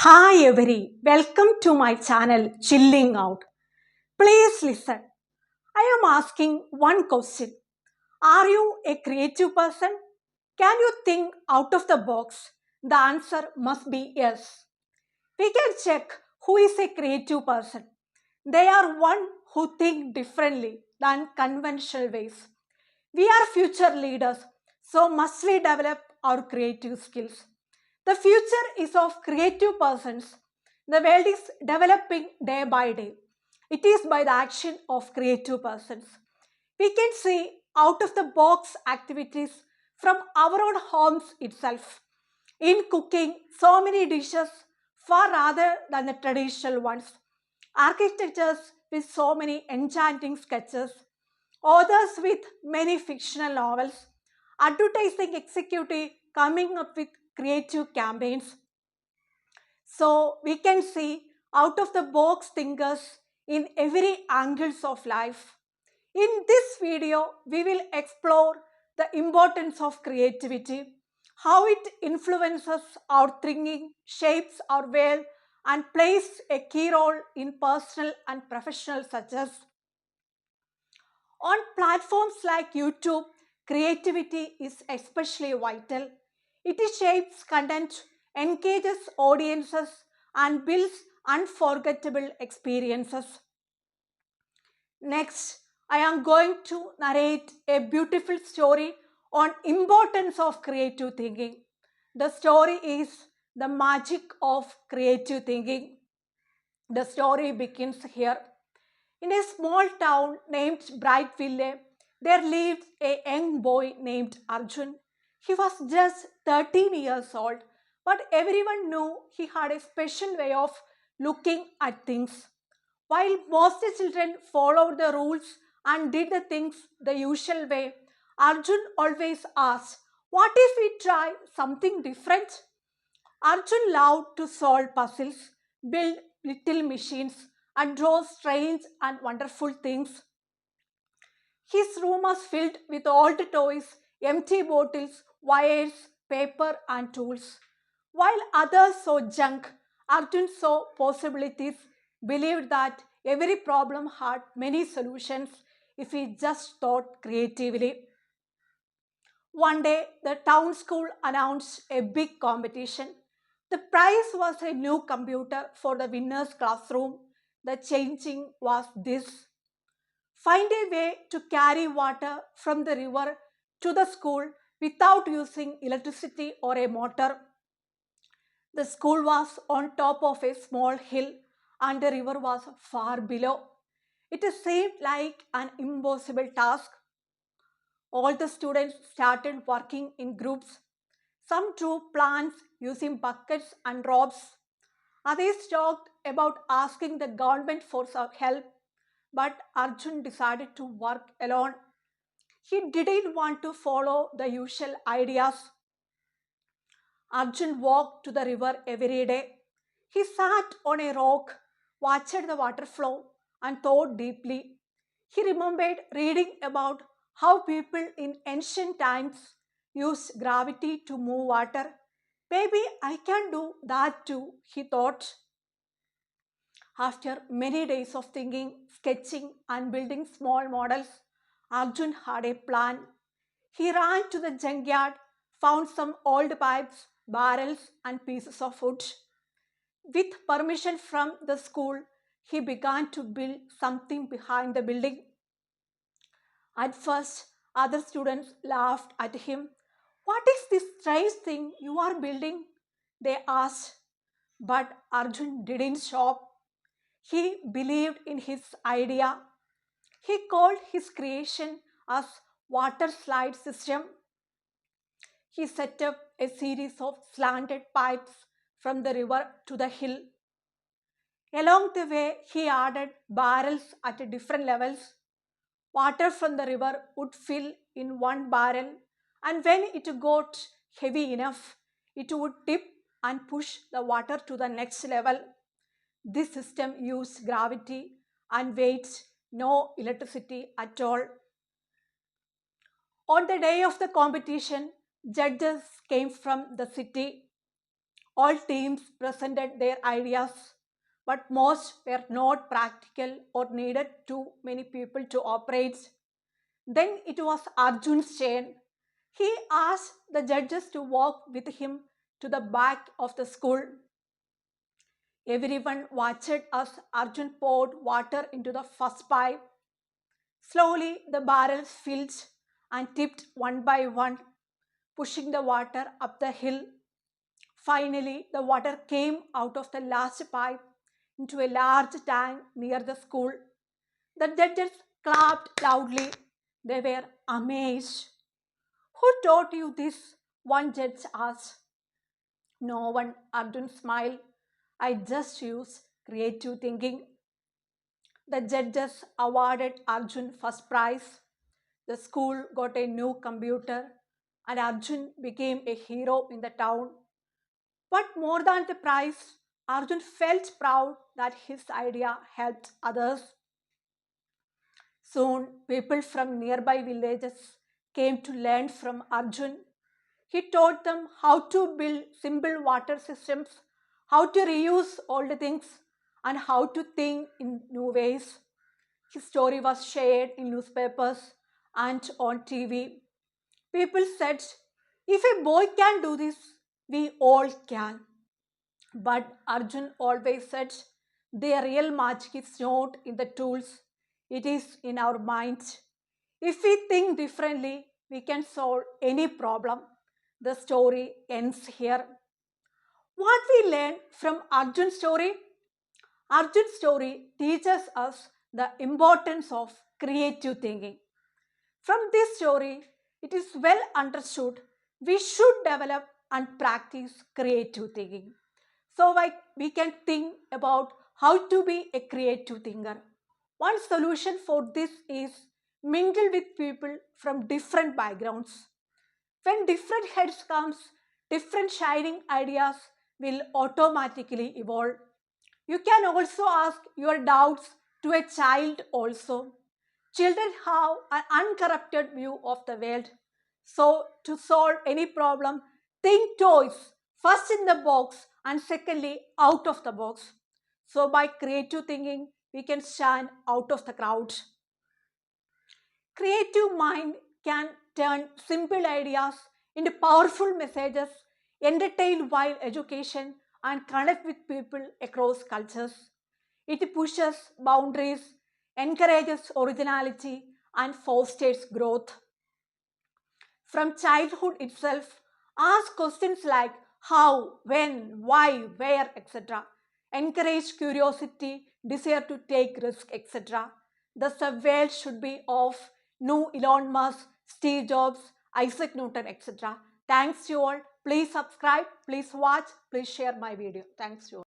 Hi welcome to my channel Chilling Out. Please listen. I am asking one question. Are you a creative person? Can you think out of the box? The answer must be yes. We can check who is a creative person. They are one who think differently than conventional ways. We are future leaders, so must we develop our creative skills. The future is of creative persons. The world is developing day by day. It is by the action of creative persons. We can see out of the box activities from our own homes itself. In cooking, so many dishes far rather than the traditional ones. Architectures with so many enchanting sketches, authors with many fictional novels, advertising executive coming up with creative campaigns. So we can see out of the box thinkers in every angles of life. In this video, we will explore the importance of creativity, how it influences our thinking, shapes our world, and plays a key role in personal and professional success. On platforms like YouTube, creativity is especially vital. It shapes content, engages audiences, and builds unforgettable experiences. Next, I am going to narrate a beautiful story on importance of creative thinking. The story is the magic of creative thinking. The story begins here. In a small town named Brightville, there lived a young boy named Arjun. He was just 13 years old, but everyone knew he had a special way of looking at things. While most children followed the rules and did the things the usual way, Arjun always asked, "What if we try something different?" Arjun loved to solve puzzles, build little machines, and draw strange and wonderful things. His room was filled with old toys, empty bottles, wires, paper, and tools. While others saw junk, Arjun saw possibilities, believed that every problem had many solutions if he just thought creatively. One day, the town school announced a big competition. The prize was a new computer for the winner's classroom. The changing was this: find a way to carry water from the river to the school without using electricity or a motor. The school was on top of a small hill and the river was far below. It seemed like an impossible task. All the students started working in groups. Some drew plants using buckets and ropes. Others talked about asking the government for some help, but Arjun decided to work alone. He didn't want to follow the usual ideas. Arjun walked to the river every day. He sat on a rock, watched the water flow, and thought deeply. He remembered reading about how people in ancient times used gravity to move water. Maybe I can do that too, he thought. After many days of thinking, sketching, and building small models, Arjun had a plan. He ran to the junkyard, found some old pipes, barrels, and pieces of wood. With permission from the school, he began to build something behind the building. At first, other students laughed at him. "What is this strange thing you are building?" they asked. But Arjun didn't stop. He believed in his idea. He called his creation as water slide system. He set up a series of slanted pipes from the river to the hill. Along the way, he added barrels at different levels. Water from the river would fill in one barrel, and when it got heavy enough, it would tip and push the water to the next level. This system used gravity and weights, no electricity at all. On the day of the competition, judges came from the city. All teams presented their ideas, but most were not practical or needed too many people to operate. Then it was Arjun's turn. He asked the judges to walk with him to the back of the school. Everyone watched as Arjun poured water into the first pipe. Slowly, the barrels filled and tipped one by one, pushing the water up the hill. Finally, the water came out of the last pipe into a large tank near the school. The judges clapped loudly. They were amazed. Who taught you this? One judge asked. No one, Arjun smiled. I just use creative thinking. The judges awarded Arjun first prize. The school got a new computer and Arjun became a hero in the town. But more than the prize, Arjun felt proud that his idea helped others. Soon, people from nearby villages came to learn from Arjun. He taught them how to build simple water systems, how to reuse old things, and how to think in new ways. His story was shared in newspapers and on TV. People said, if a boy can do this, we all can. But Arjun always said, the real magic is not in the tools, it is in our minds. If we think differently, we can solve any problem. The story ends here. What we learn from Arjun's story? Arjun's story teaches us the importance of creative thinking. From this story, it is well understood we should develop and practice creative thinking. So we can think about how to be a creative thinker. One solution for this is mingle with people from different backgrounds. When different heads comes, different shining ideas will automatically evolve. You can also ask your doubts to a child also. Children have an uncorrupted view of the world. So to solve any problem, think twice. First in the box and secondly out of the box. So by creative thinking, we can stand out of the crowd. Creative mind can turn simple ideas into powerful messages, entertain while education, and connect with people across cultures. It pushes boundaries, encourages originality, and fosters growth. From childhood itself, ask questions like how, when, why, where, etc. Encourage curiosity, desire to take risk, etc. Thus, the world should be of new Elon Musk, Steve Jobs, Isaac Newton, etc. Thanks you all. Please subscribe, please watch, please share my video. Thanks you all.